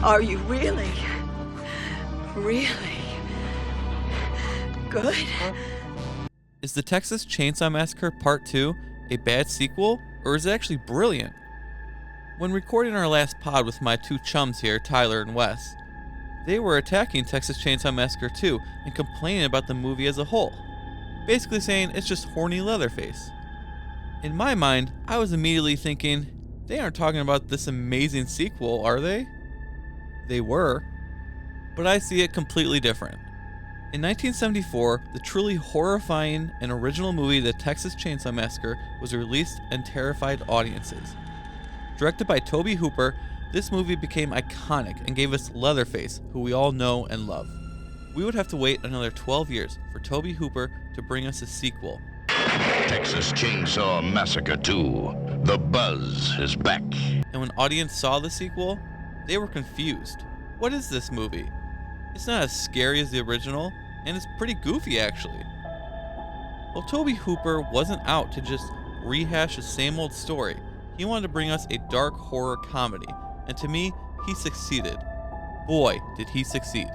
Are you really good? Is the Texas Chainsaw Massacre Part 2 a bad sequel, or is it actually brilliant? When recording our last pod with my two chums here, Tyler and Wes, they were attacking Texas Chainsaw Massacre 2 and complaining about the movie as a whole, basically saying it's just horny Leatherface. In my mind, I was immediately thinking, they aren't talking about this amazing sequel, are they? They were, but I see it completely different. In 1974, the truly horrifying and original movie The Texas Chainsaw Massacre was released and terrified audiences. Directed by Tobe Hooper, this movie became iconic and gave us Leatherface, who we all know and love. We would have to wait another 12 years for Tobe Hooper to bring us a sequel. Texas Chainsaw Massacre 2. The buzz is back. And when audience saw the sequel, they were confused. What is this movie? It's not as scary as the original, and it's pretty goofy actually. Well, Tobe Hooper wasn't out to just rehash the same old story. He wanted to bring us a dark horror comedy, and to me, he succeeded. Boy, did he succeed.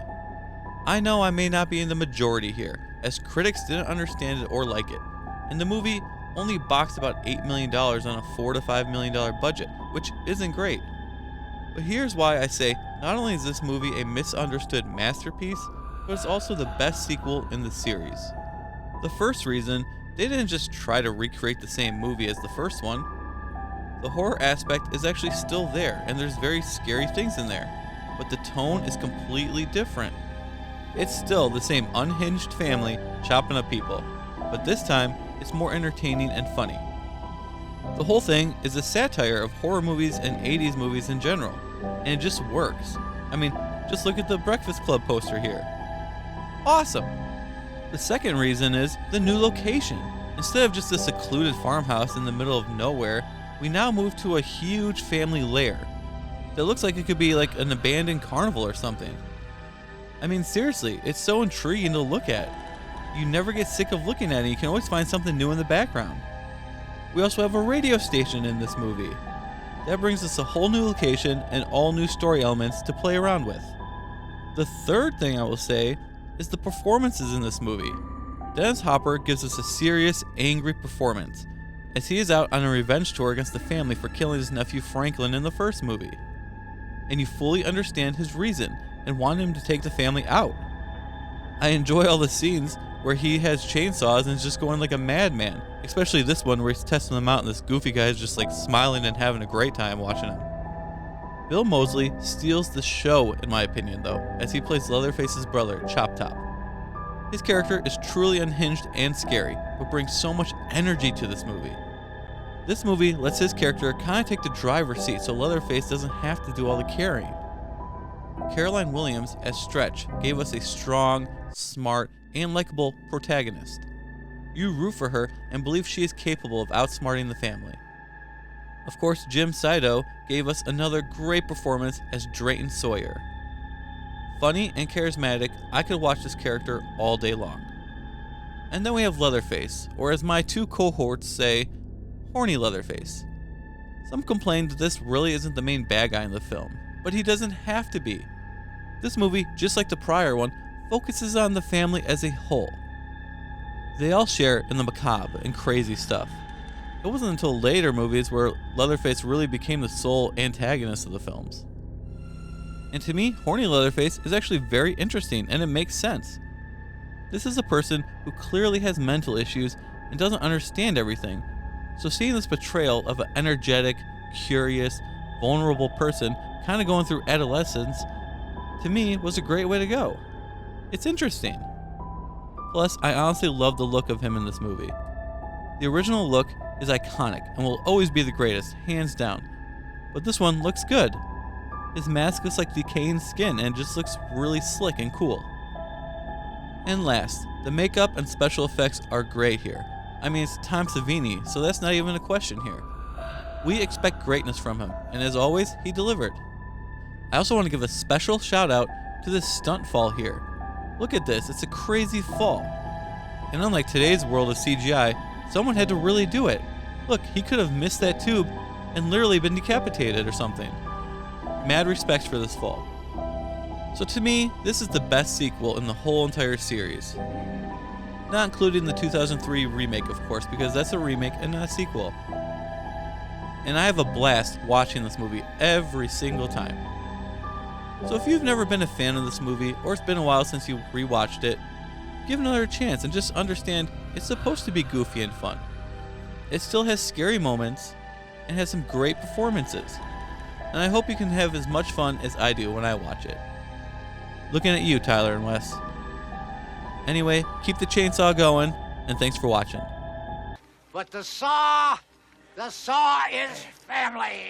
I know I may not be in the majority here, as critics didn't understand it or like it, and the movie only boxed about $8 million on a $4 to $5 million budget, which isn't great. But here's why I say not only is this movie a misunderstood masterpiece, but it's also the best sequel in the series. The first reason, they didn't just try to recreate the same movie as the first one. The horror aspect is actually still there, and there's very scary things in there, but the tone is completely different. It's still the same unhinged family chopping up people, but this time it's more entertaining and funny. The whole thing is a satire of horror movies and 80s movies in general, and it just works. I mean, just look at the Breakfast Club poster here. Awesome! The second reason is the new location. Instead of just a secluded farmhouse in the middle of nowhere, we now move to a huge family lair that looks like it could be like an abandoned carnival or something. I mean, seriously, it's so intriguing to look at. You never get sick of looking at it. You can always find something new in the background. We also have a radio station in this movie. That brings us a whole new location and all new story elements to play around with. The third thing I will say is the performances in this movie. Dennis Hopper gives us a serious, angry performance, as he is out on a revenge tour against the family for killing his nephew Franklin in the first movie. And you fully understand his reason and want him to take the family out. I enjoy all the scenes where he has chainsaws and is just going like a madman, especially this one where he's testing them out and this goofy guy is just like smiling and having a great time watching him. Bill Moseley steals the show in my opinion though, as he plays Leatherface's brother, Chop Top. His character is truly unhinged and scary, but brings so much energy to this movie. This movie lets his character kind of take the driver's seat so Leatherface doesn't have to do all the carrying. Caroline Williams as Stretch gave us a strong, smart, and likable protagonist. You root for her and believe she is capable of outsmarting the family. Of course, Jim Saito gave us another great performance as Drayton Sawyer. Funny and charismatic, I could watch this character all day long. And then we have Leatherface, or as my two cohorts say, horny Leatherface. Some complain that this really isn't the main bad guy in the film, but he doesn't have to be. This movie, just like the prior one, focuses on the family as a whole. They all share in the macabre and crazy stuff. It wasn't until later movies where Leatherface really became the sole antagonist of the films. And to me, horny Leatherface is actually very interesting and it makes sense. This is a person who clearly has mental issues and doesn't understand everything, so seeing this portrayal of an energetic, curious, vulnerable person kind of going through adolescence, to me was a great way to go. It's interesting. Plus, I honestly love the look of him in this movie. The original look is iconic and will always be the greatest, hands down. But this one looks good. His mask looks like decaying skin and just looks really slick and cool. And last, the makeup and special effects are great here. I mean, it's Tom Savini, so that's not even a question here. We expect greatness from him, and as always, he delivered. I also want to give a special shout out to this stunt fall here. Look at this, it's a crazy fall. And unlike today's world of CGI, someone had to really do it. Look, he could have missed that tube and literally been decapitated or something. Mad respect for this fall. So to me, this is the best sequel in the whole entire series. Not including the 2003 remake, of course, because that's a remake and not a sequel. And I have a blast watching this movie every single time. So if you've never been a fan of this movie, or it's been a while since you rewatched it, give it another chance and just understand it's supposed to be goofy and fun. It still has scary moments and has some great performances. And I hope you can have as much fun as I do when I watch it. Looking at you, Tyler and Wes. Anyway, keep the chainsaw going, and thanks for watching. But the saw is family.